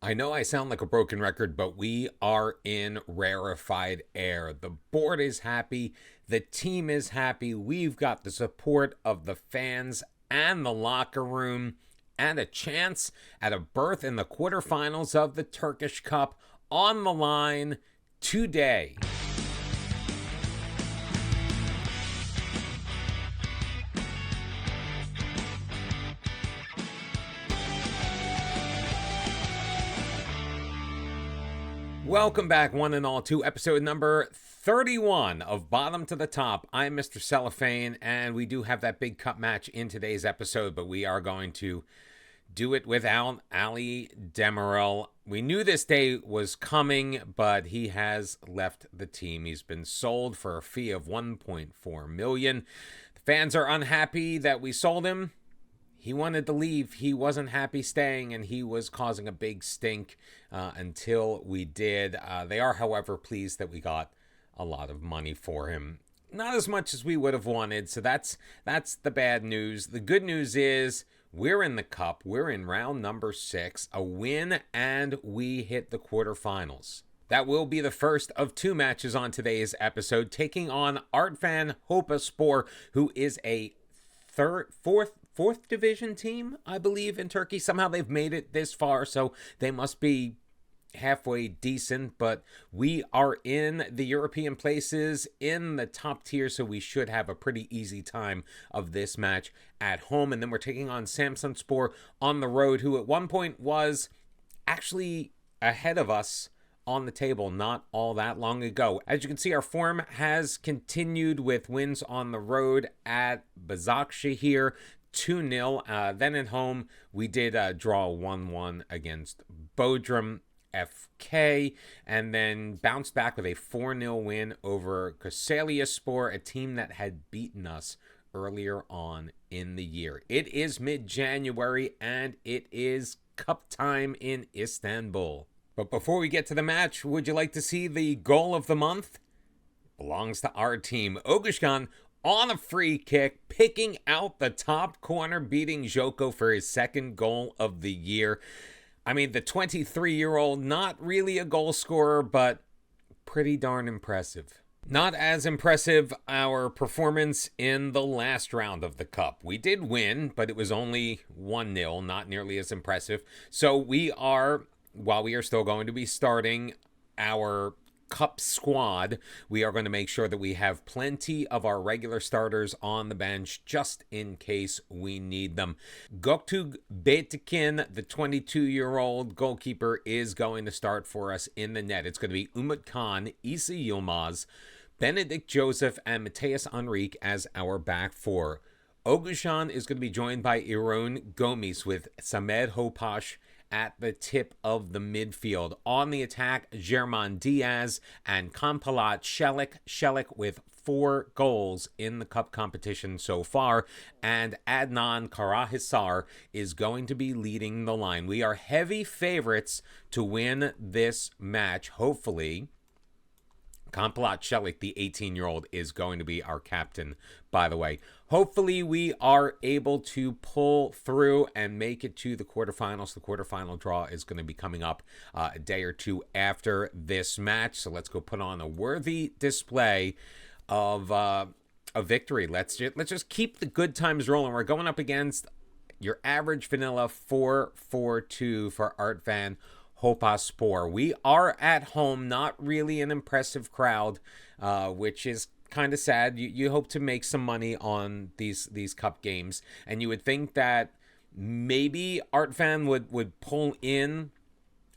I know I sound like a broken record, but we are in rarefied air. The board is happy. The team is happy. We've got the support of the fans and the locker room and a chance at a berth in the quarterfinals of the Turkish Cup on the line today. Welcome back, one and all, to episode number 31 of Bottom to the Top. I'm Mr. Cellophane, and we do have that big cup match in today's episode, but we are going to do it without Ali Demirel. We knew this day was coming, but he has left the team. He's been sold for a fee of $1.4 million. The fans are unhappy that we sold him. He wanted to leave. He wasn't happy staying, and he was causing a big stink until we did. They are, however, pleased that we got a lot of money for him. Not as much as we would have wanted, so that's the bad news. The good news is we're in the cup. We're in round number 6, a win, and we hit the quarterfinals. That will be the first of 2 matches on today's episode, taking on Artfan Hopaspor, who is a fourth division team, I believe, in Turkey. Somehow they've made it this far, so they must be halfway decent, but we are in the European places in the top tier, so we should have a pretty easy time of this match at home. And then we're taking on Samsunspor on the road, who at one point was actually ahead of us on the table not all that long ago. As you can see, our form has continued with wins on the road at Başakşehir, 2-0. Then at home, we did draw 1-1 against Bodrum FK, and then bounced back with a 4-0 win over Kayserispor, a team that had beaten us earlier on in the year. It is mid-January, and it is cup time in Istanbul. But before we get to the match, would you like to see the goal of the month? Belongs to our team. Oguzhan on a free kick, picking out the top corner, beating Joko for his second goal of the year. I mean, the 23-year-old, not really a goal scorer, but pretty darn impressive. Not as impressive our performance in the last round of the Cup. We did win, but it was only 1-0, not nearly as impressive. So while we are still going to be starting our Cup squad, we are going to make sure that we have plenty of our regular starters on the bench just in case we need them. Göktürk Beytekin, the 22-year-old goalkeeper, is going to start for us in the net. It's going to be Umut Khan, Issa Yilmaz, Benedict Joseph, and Mateus Enrique as our back four. Oguzhan is going to be joined by Iron Gomis with Samed Hopash at the tip of the midfield. On the attack, German Diaz and Kampalat Shelik with 4 goals in the cup competition so far, and Adnan Karahisar is going to be leading the line. We are heavy favorites to win this match, hopefully. Kampalat Shelik, the 18-year-old, is going to be our captain, by the way. Hopefully, we are able to pull through and make it to the quarterfinals. The quarterfinal draw is going to be coming up a day or two after this match. So let's go put on a worthy display of a victory. Let's just keep the good times rolling. We're going up against your average vanilla 4-4-2 for Artfan Hopaspor. We are at home, not really an impressive crowd, which is kind of sad. You hope to make some money on these cup games, and you would think that maybe Artfan would pull in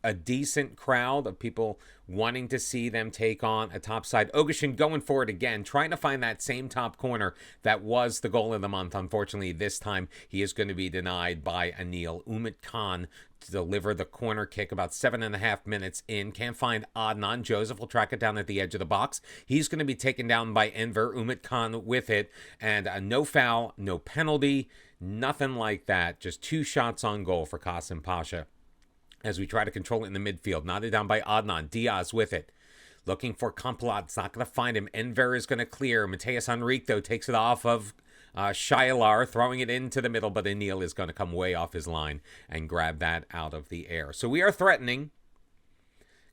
a decent crowd of people wanting to see them take on a top side. Oguzhan going for it again, trying to find that same top corner that was the goal of the month. Unfortunately, this time he is going to be denied by Anil. Umut Khan to deliver the corner kick about 7.5 minutes in. Can't find Adnan. Joseph will track it down at the edge of the box. He's going to be taken down by Enver. Umut Khan with it. And no foul, no penalty, nothing like that. Just 2 shots on goal for Kasımpaşa as we try to control it in the midfield. Knotted down by Adnan. Diaz with it. Looking for Kampalat. It's not going to find him. Enver is going to clear. Mateus Enrique, though, takes it off of Shailar throwing it into the middle, but Anil is going to come way off his line and grab that out of the air. So we are threatening.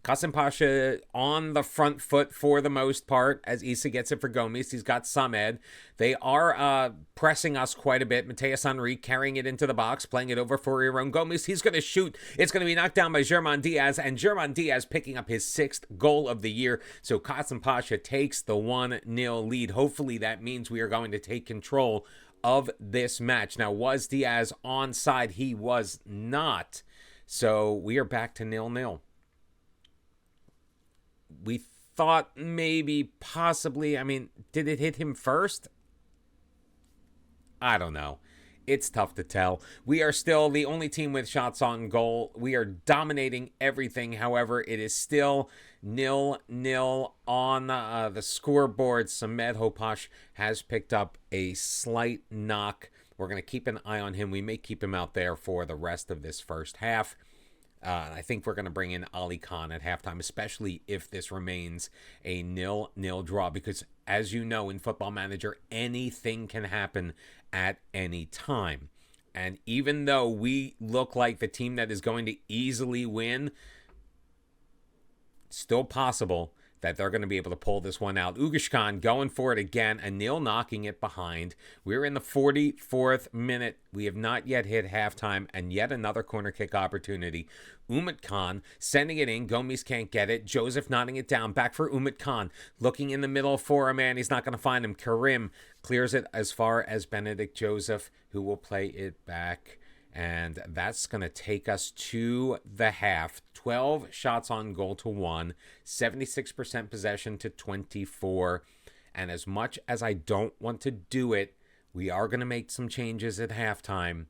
Kasımpaşa on the front foot for the most part as Issa gets it for Gomis. He's got Samed. They are pressing us quite a bit. Mateus Henry carrying it into the box, playing it over for Iron Gomis. He's going to shoot. It's going to be knocked down by German Diaz, and German Diaz picking up his 6th goal of the year. So Kasımpaşa takes the 1-0 lead. Hopefully that means we are going to take control of this match. Now, was Diaz onside? He was not. So we are back to 0-0. We thought maybe, possibly, I mean, did it hit him first? I don't know. It's tough to tell. We are still the only team with shots on goal. We are dominating everything. However, it is still 0-0 on the scoreboard. Samed Hopash has picked up a slight knock. We're going to keep an eye on him. We may keep him out there for the rest of this first half. I think we're going to bring in Ali Khan at halftime, especially if this remains a 0-0 draw. Because, as you know, in Football Manager, anything can happen at any time. And even though we look like the team that is going to easily win, it's still possible that they're going to be able to pull this one out. Ugashkan going for it again. Anil knocking it behind. We're in the 44th minute. We have not yet hit halftime, and yet another corner kick opportunity. Umut Khan sending it in. Gomis can't get it. Joseph nodding it down. Back for Umut Khan. Looking in the middle for a man. He's not going to find him. Karim clears it as far as Benedict Joseph, who will play it back. And that's going to take us to the half. 12 shots on goal to 1. 76% possession to 24. And as much as I don't want to do it, we are going to make some changes at halftime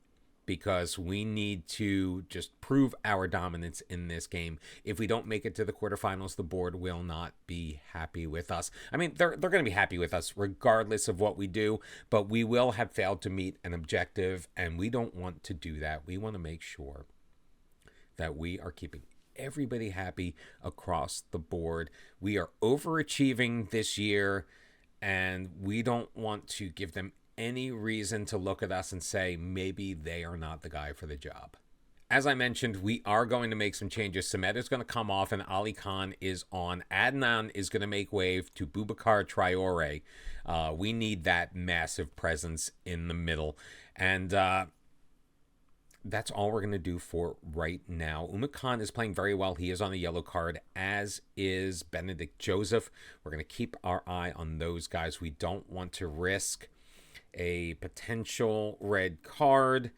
because we need to just prove our dominance in this game. If we don't make it to the quarterfinals, the board will not be happy with us. I mean, they're going to be happy with us regardless of what we do, but we will have failed to meet an objective, and we don't want to do that. We want to make sure that we are keeping everybody happy across the board. We are overachieving this year, and we don't want to give them any reason to look at us and say maybe they are not the guy for the job. As I mentioned, we are going to make some changes. Samed is going to come off and Ali Khan is on. Adnan is going to make way to Boubacar Traore. We need that massive presence in the middle. And that's all we're going to do for right now. Umut Khan is playing very well. He is on a yellow card, as is Benedict Joseph. We're going to keep our eye on those guys. We don't want to risk a potential red card.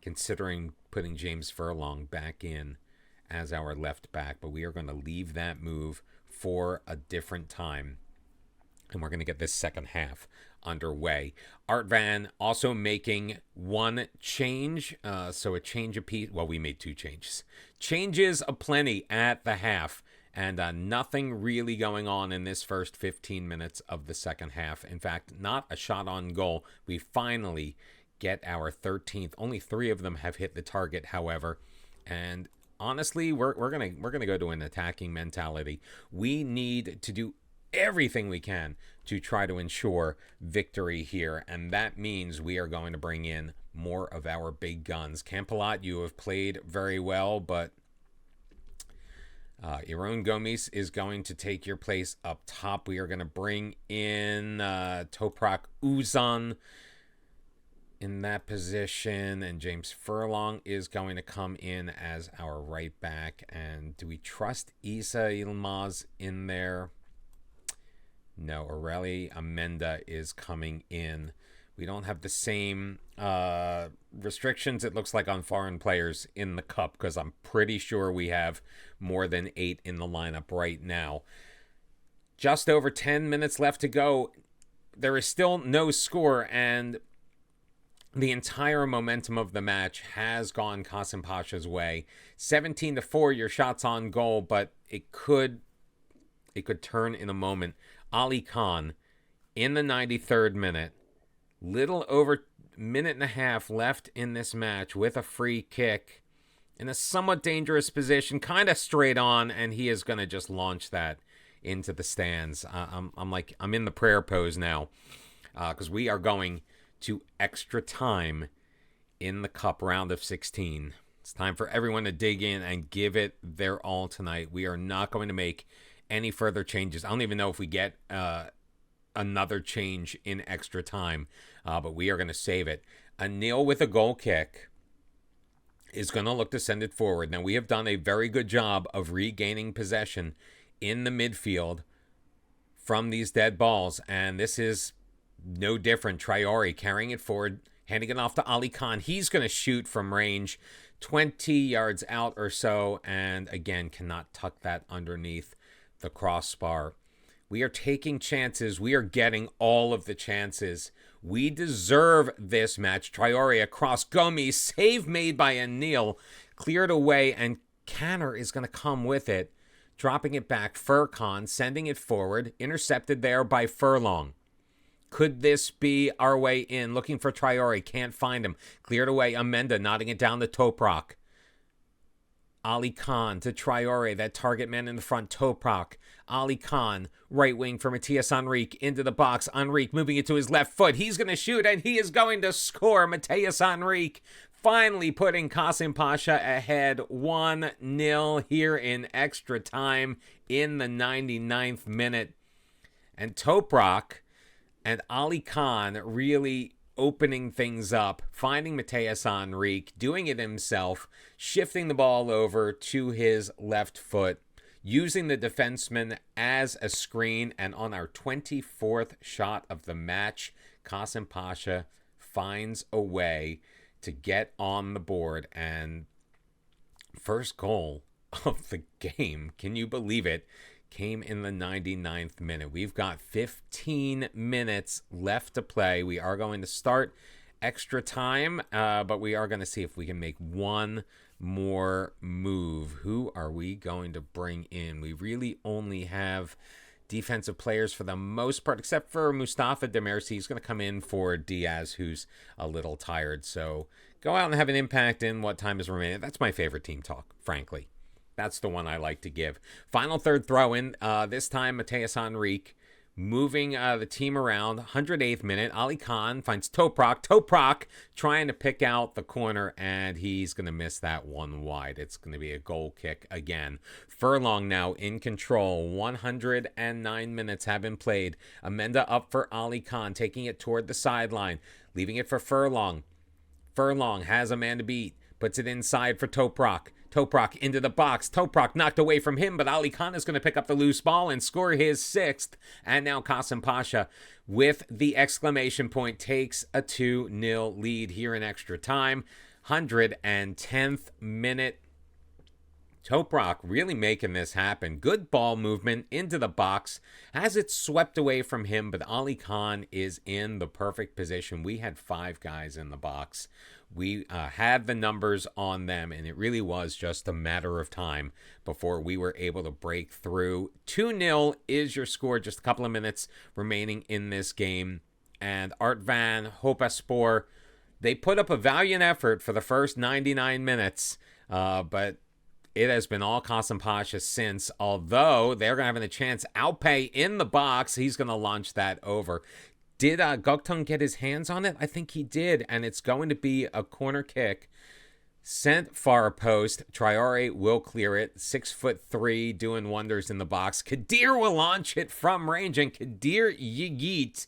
Considering putting James Furlong back in as our left back, but we are going to leave that move for a different time. And we're going to get this second half underway. Art Van also making one change. So a change apiece. Well, we made two changes. Changes aplenty at the half. And nothing really going on in this first 15 minutes of the second half. In fact, not a shot on goal. We finally get our 13th. Only 3 of them have hit the target, however. And honestly, we're gonna go to an attacking mentality. We need to do everything we can to try to ensure victory here, and that means we are going to bring in more of our big guns. Campelat, you have played very well, but Iron Gomis is going to take your place up top. We are going to bring in Toprak Uzan in that position, and James Furlong is going to come in as our right back. And do we trust Isa Yilmaz in there? No, Aureli Amenda is coming in. We don't have the same restrictions, it looks like, on foreign players in the Cup, because I'm pretty sure we have more than 8 in the lineup right now. Just over 10 minutes left to go. There is still no score, and the entire momentum of the match has gone Kasımpaşa's way. 17-4, your shots on goal, but it could turn in a moment. Ali Khan in the 93rd minute. Little over a minute and a half left in this match with a free kick in a somewhat dangerous position, kind of straight on, and he is going to just launch that into the stands. I'm in the prayer pose now, because we are going to extra time in the Cup round of 16. It's time for everyone to dig in and give it their all tonight. We are not going to make any further changes. I don't even know if we get another change in extra time, but we are going to save it. Anil with a goal kick is going to look to send it forward. Now, we have done a very good job of regaining possession in the midfield from these dead balls, and this is no different. Traore carrying it forward, handing it off to Ali Khan. He's going to shoot from range 20 yards out or so, and again, cannot tuck that underneath the crossbar. We are taking chances. We are getting all of the chances. We deserve this match. Traore across Gomes. Save made by Anil. Cleared away, and Canner is going to come with it. Dropping it back. Furkan sending it forward. Intercepted there by Furlong. Could this be our way in? Looking for Traore. Can't find him. Cleared away. Amenda nodding it down to Toprak. Ali Khan to Traore, that target man in the front, Toprak. Ali Khan, right wing for Matthias Enrique, into the box. Enrique moving it to his left foot. He's going to shoot, and he is going to score. Matthias Enrique finally putting Kasımpaşa ahead 1-0 here in extra time in the 99th minute. And Toprak and Ali Khan really opening things up, finding Matthias Enrique, doing it himself, shifting the ball over to his left foot, using the defenseman as a screen, and on our 24th shot of the match, Kasımpaşa finds a way to get on the board, and first goal of the game, can you believe it, came in the 99th minute. We've got 15 minutes left to play. We are going to start extra time, but we are going to see if we can make one more move. Who are we going to bring in? We really only have defensive players for the most part, except for Mustafa Demirci. He's going to come in for Diaz, who's a little tired. So go out and have an impact in what time is remaining. That's my favorite team talk, frankly. That's the one I like to give. Final third throw in. This time, Matthias Enrique moving the team around. 108th minute. Ali Khan finds Toprak. Toprak trying to pick out the corner, and he's going to miss that one wide. It's going to be a goal kick again. Furlong now in control. 109 minutes have been played. Amenda up for Ali Khan, taking it toward the sideline. Leaving it for Furlong. Furlong has a man to beat. Puts it inside for Toprak. Toprak into the box. Toprak knocked away from him, but Ali Khan is going to pick up the loose ball and score his 6th. And now Kasımpaşa, with the exclamation point, takes a 2-0 lead here in extra time. 110th minute. Toprak really making this happen. Good ball movement into the box. Has it swept away from him, but Ali Khan is in the perfect position. We had 5 guys in the box. We had the numbers on them, and it really was just a matter of time before we were able to break through. 2-0 is your score. Just a couple of minutes remaining in this game. And Artvan Hopaspor, they put up a valiant effort for the first 99 minutes, but it has been all Kasımpaşa since, although they're going to have a chance. Alpay in the box. He's going to launch that over. Did Göktuğ get his hands on it? I think he did, and it's going to be a corner kick. Sent far post. Traore will clear it. 6'3", doing wonders in the box. Kadir will launch it from range, and Kadir Yiğit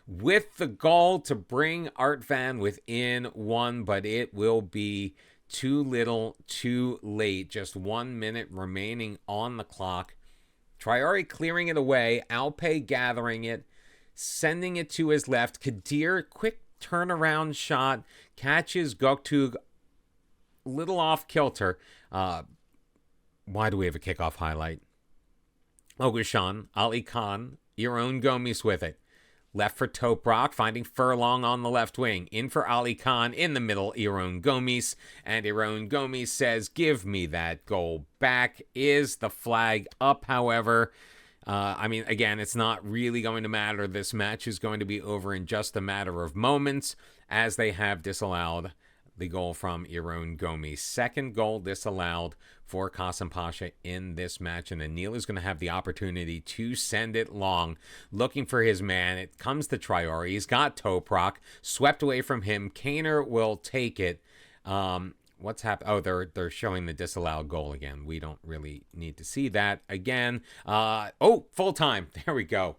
with the goal to bring Artvan within 1, but it will be too little, too late. Just 1 minute remaining on the clock. Traore clearing it away. Alpay gathering it. Sending it to his left. Kadir, quick turnaround shot. Catches Göktuğ little off kilter. Why do we have a kickoff highlight? Ogushan, Ali Khan, Yaron Gomes with it. Left for Toprak, finding Furlong on the left wing. In for Ali Khan, in the middle, Yaron Gomes. And Yaron Gomes says, give me that goal back. Is the flag up, however? Again, it's not really going to matter. This match is going to be over in just a matter of moments, as they have disallowed the goal from Iron Gomi. Second goal disallowed for Kasımpaşa in this match, and Anil is going to have the opportunity to send it long, looking for his man. It comes to Traore. He's got Toprak, swept away from him. Kaner will take it. What's happened? Oh, they're showing the disallowed goal again. We don't really need to see that again. Full time. There we go.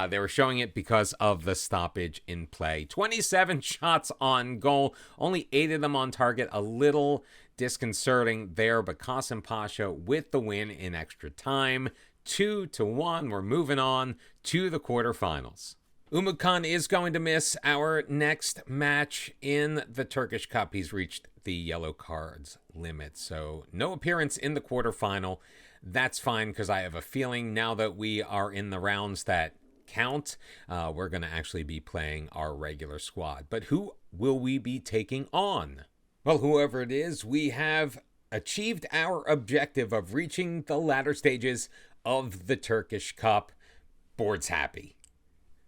They were showing it because of the stoppage in play. 27 shots on goal, only 8 of them on target. A little disconcerting there, but Kasımpaşa with the win in extra time. 2-1. We're moving on to the quarterfinals. Umut Khan is going to miss our next match in the Turkish Cup. He's reached the yellow cards limit, so no appearance in the quarterfinal. That's fine, because I have a feeling now that we are in the rounds that count, we're going to actually be playing our regular squad. But who will we be taking on? Well, whoever it is, we have achieved our objective of reaching the latter stages of the Turkish Cup. Board's happy.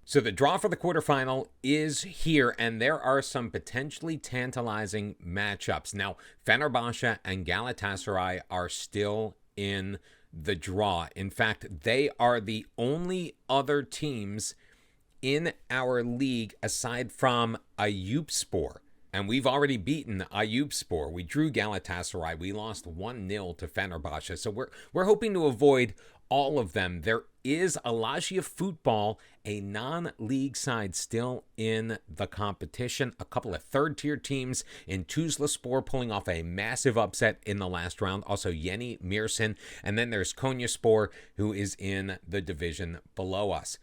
So the draw for the quarterfinal is here, and there are some potentially tantalizing matchups. Now, Fenerbahce and Galatasaray are still in the draw. In fact, they are the only other teams in our league aside from Ayubspor. And we've already beaten Ayubspor. We drew Galatasaray. We lost 1-0 to Fenerbahce. So we're hoping to avoid all of them. There is Alanya Football, a non-league side still in the competition. A couple of third-tier teams in Tuzlaspor pulling off a massive upset in the last round. Also Yeni Mirsin. And then there's Konyaspor, who is in the division below us.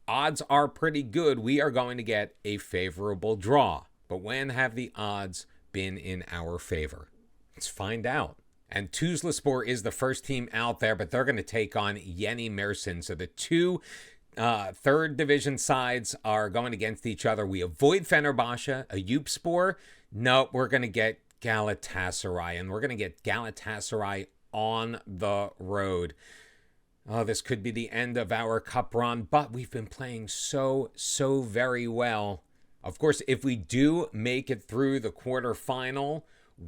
Odds are pretty good. We are going to get a favorable draw. But when have the odds been in our favor? Let's find out. And Tuzlaspor is the first team out there, but they're going to take on Yeni Mirsin. So the two third division sides are going against each other. We avoid Fenerbahce, Ayubspor. No, we're going to get Galatasaray, and we're going to get Galatasaray on the road. Oh, this could be the end of our cup run, but we've been playing so very well. Of course, if we do make it through the quarterfinal,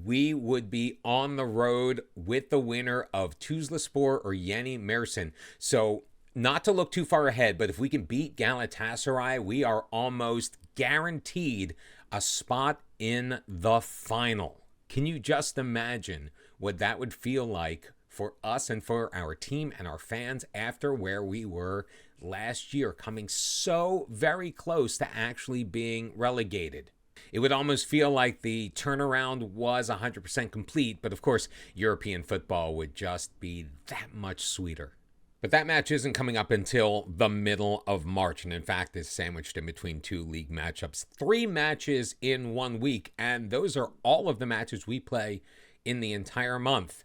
we would be on the road with the winner of Tuzlaspor or Yeni Mirsin. So not to look too far ahead, but if we can beat Galatasaray, we are almost guaranteed a spot in the final. Can you just imagine what that would feel like for us and for our team and our fans after where we were last year, coming so very close to actually being relegated? It would almost feel like the turnaround was 100% complete, but of course, European football would just be that much sweeter. But that match isn't coming up until the middle of March, and in fact is sandwiched in between two league matchups. 3 matches in 1 week, and those are all of the matches we play in the entire month.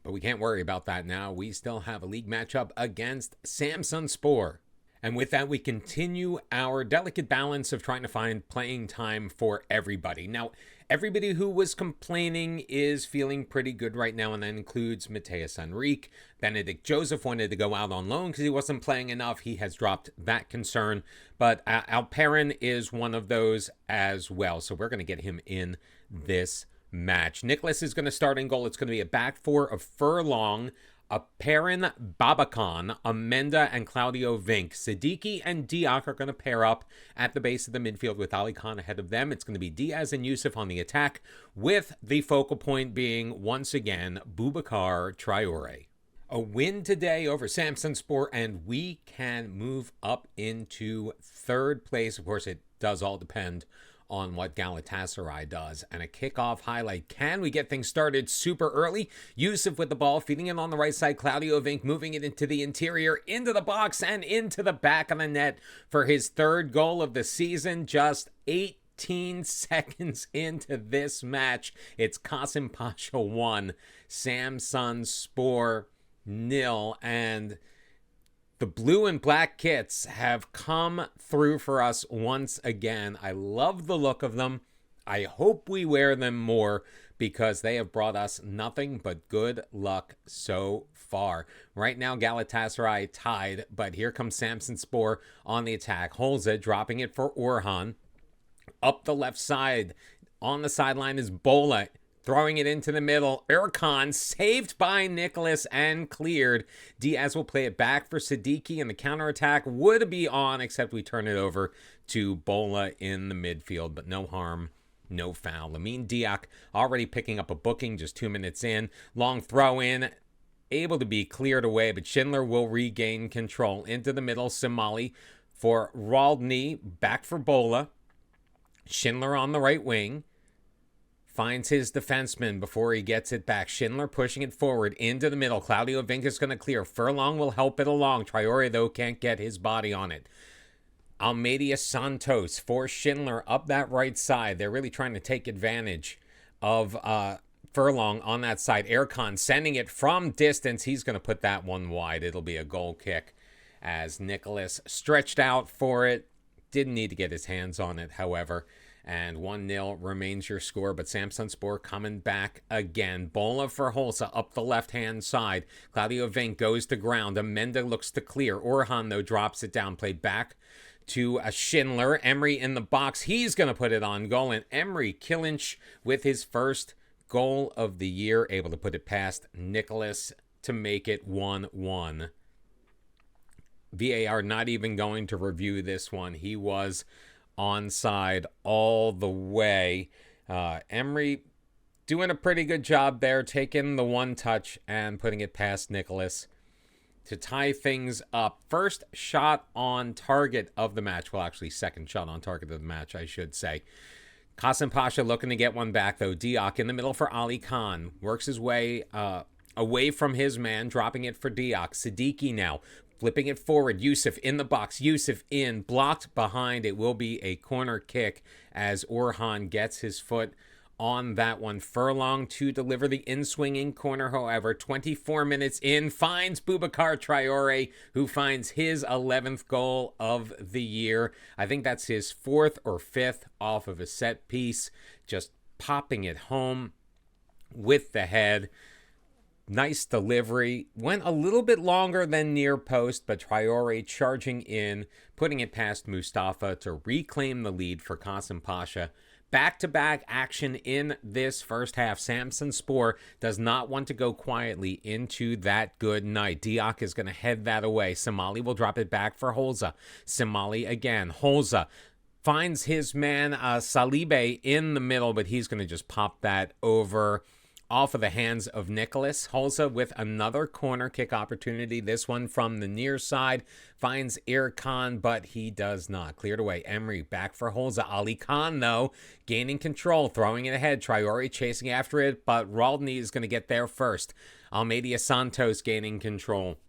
But we can't worry about that now. We still have a league matchup against Samsunspor. And with that, we continue our delicate balance of trying to find playing time for everybody. Now, everybody who was complaining is feeling pretty good right now, and that includes Mateus Henrique. Benedict Joseph wanted to go out on loan because he wasn't playing enough. He has dropped that concern. But Alperin is one of those as well, so we're going to get him in this match. Nicholas is going to start in goal. It's going to be a back four of Furlong, Alperin, Babacan, Amenda, and Claudio Vink. Siddiqui and Diak are going to pair up at the base of the midfield with Ali Khan ahead of them. It's going to be Diaz and Yusuf on the attack, with the focal point being, once again, Boubacar Traore. A win today over Samsunspor, and we can move up into third place. Of course, it does all depend on what Galatasaray does. And a kickoff highlight. Can we get things started super early? Yusuf with the ball, feeding it on the right side. Claudio Vink moving it into the interior, into the box, and into the back of the net for his third goal of the season. Just 18 seconds into this match, it's Kasımpaşa 1, Samsunspor 0, and the blue and black kits have come through for us once again. I love the look of them. I hope we wear them more because they have brought us nothing but good luck so far. Right now, Galatasaray tied, but here comes Samsunspor on the attack. Holza dropping it for Orhan. Up the left side On the sideline is Bola, throwing it into the middle. Erkan saved by Nicholas and cleared. Diaz will play it back for Siddiqui, and the counterattack would be on, except we turn it over to Bola in the midfield, but no harm, no foul. Lamine Diak already picking up a booking just 2 minutes in. Long throw in, able to be cleared away, but Schindler will regain control. Into the middle, Somali for Raldny, back for Bola. Schindler on the right wing. Finds his defenseman before he gets it back. Schindler pushing it forward into the middle. Claudio Vinc is going to clear. Furlong will help it along. Traore, though, can't get his body on it. Almeida Santos for Schindler up that right side. They're really trying to take advantage of Furlong on that side. Erkan sending it from distance. He's going to put that one wide. It'll be a goal kick as Nicholas stretched out for it. Didn't need to get his hands on it, however. And 1-0 remains your score, but Samsunspor coming back again. Bola for Holsa up the left-hand side. Claudio Vinc goes to ground. Amenda looks to clear. Orhan, though, drops it down. Played back to a Schindler. Emery in the box. He's going to put it on goal. And Emery Killinch with his first goal of the year, able to put it past Nicholas to make it 1-1. VAR not even going to review this one. He was onside all the way. Emery doing a pretty good job there, taking the one touch and putting it past Nicholas to tie things up. First shot on target of the match. Well, actually, second shot on target of the match, I should say. Kasımpaşa looking to get one back, though. Diak in the middle for Ali Khan. Works his way away from his man, dropping it for Diak. Siddiqui now flipping it forward. Yusuf in the box. Yusuf in. Blocked behind. It will be a corner kick as Orhan gets his foot on that one. Furlong to deliver the in-swinging corner, however. 24 minutes in. Finds Boubacar Traore, who finds his 11th goal of the year. I think that's his 4th or 5th off of a set piece. Just popping it home with the head. Nice delivery. Went a little bit longer than near post, but Traore charging in, putting it past Mustafa to reclaim the lead for Kasımpaşa. Back-to-back action in this first half. Samsunspor does not want to go quietly into that good night. Diak is going to head that away. Somali will drop it back for Holza. Somali again. Holza finds his man Salibe in the middle, but he's going to just pop that over off of the hands of Nicholas. Holza with another corner kick opportunity. This one from the near side. Finds Erkan, but he does not. Cleared away. Emery back for Holza. Ali Khan, though, gaining control. Throwing it ahead. Traore chasing after it, but Raldny is going to get there first. Almeida Santos gaining control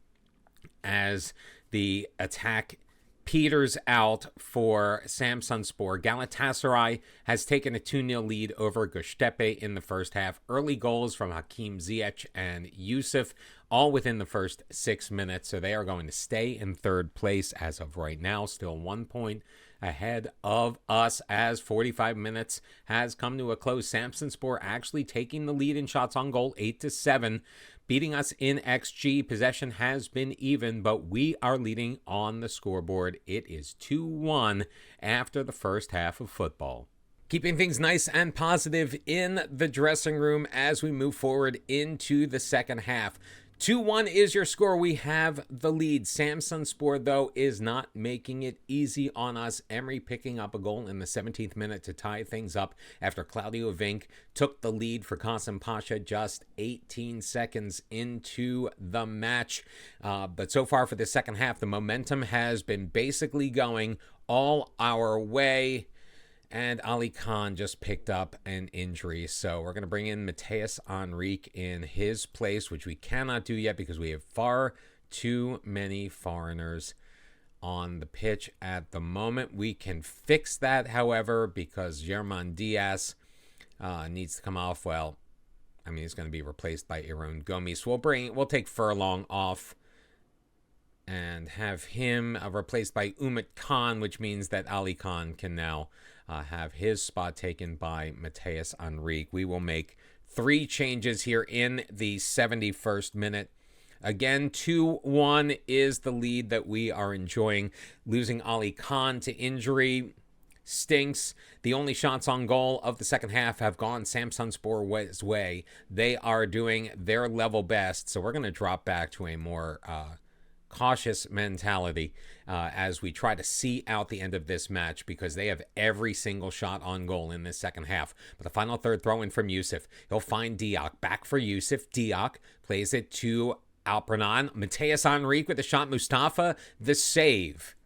as the attack peters out for Samsunspor. Galatasaray has taken a 2-0 lead over Göztepe in the first half. Early goals from Hakim Ziyech and Yusuf, all within the first 6 minutes. So they are going to stay in third place as of right now. Still 1 point ahead of us as 45 minutes has come to a close. Samsunspor actually taking the lead in shots on goal, 8-7. Beating us in XG. Possession has been even, but we are leading on the scoreboard. It is 2-1 after the first half of football. Keeping things nice and positive in the dressing room as we move forward into the second half. 2-1 is your score. We have the lead. Samsunspor, though, is not making it easy on us. Emery picking up a goal in the 17th minute to tie things up after Claudio Vinc took the lead for Kasımpaşa just 18 seconds into the match. But so far for the second half, the momentum has been basically going all our way. And Ali Khan just picked up an injury. So we're going to bring in Mateus Enrique in his place, which we cannot do yet because we have far too many foreigners on the pitch at the moment. We can fix that, however, because German Diaz needs to come off. Well, I mean, he's going to be replaced by Aaron Gomes. We'll take Furlong off and have him replaced by Umut Khan, which means that Ali Khan can now have his spot taken by Mateus Enrique. We will make 3 changes here in the 71st minute. Again, 2-1 is the lead that we are enjoying. Losing Ali Khan to injury stinks. The only shots on goal of the second half have gone Samsunspor's way. They are doing their level best, so we're going to drop back to a more cautious mentality as we try to see out the end of this match, because they have every single shot on goal in this second half. But the final third throw in from Yusuf. He'll find Diak. Back for Yusuf. Diak plays it to Alpernon. Mateus Henrique with the shot. Mustafa, the save.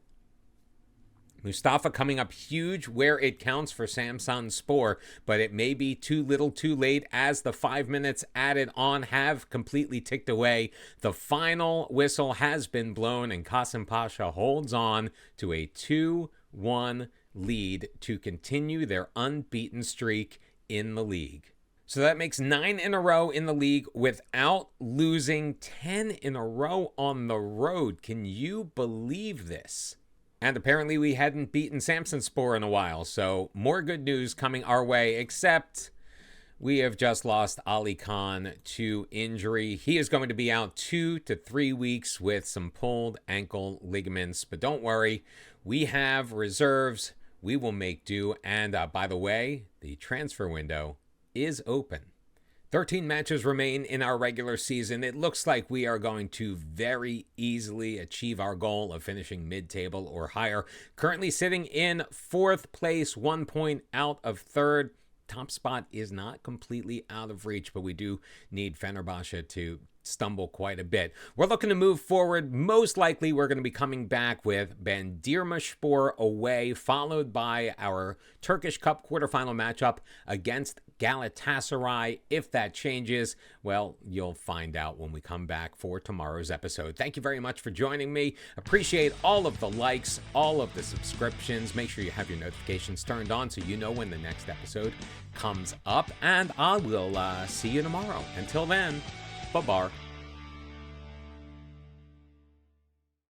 Mustafa coming up huge where it counts for Samsunspor, but it may be too little too late as the 5 minutes added on have completely ticked away. The final whistle has been blown and Kasımpaşa holds on to a 2-1 lead to continue their unbeaten streak in the league. So that makes 9 in a row in the league without losing, 10 in a row on the road. Can you believe this? And apparently we hadn't beaten Samsunspor in a while, so more good news coming our way, except we have just lost Ali Khan to injury. He is going to be out 2 to 3 weeks with some pulled ankle ligaments, but don't worry, we have reserves. We will make do, and by the way, the transfer window is open. 13 matches remain in our regular season. It looks like we are going to very easily achieve our goal of finishing mid-table or higher. Currently sitting in 4th place, 1 point out of 3rd. Top spot is not completely out of reach, but we do need Fenerbahce to stumble quite a bit. We're looking to move forward. Most likely we're going to be coming back with Bandırmaspor away, followed by our Turkish Cup quarterfinal matchup against Galatasaray. If that changes, well, you'll find out when we come back for tomorrow's episode. Thank you very much for joining me. Appreciate all of the likes, all of the subscriptions. Make sure you have your notifications turned on so you know when the next episode comes up. And I will see you tomorrow. Until then, bye-bye.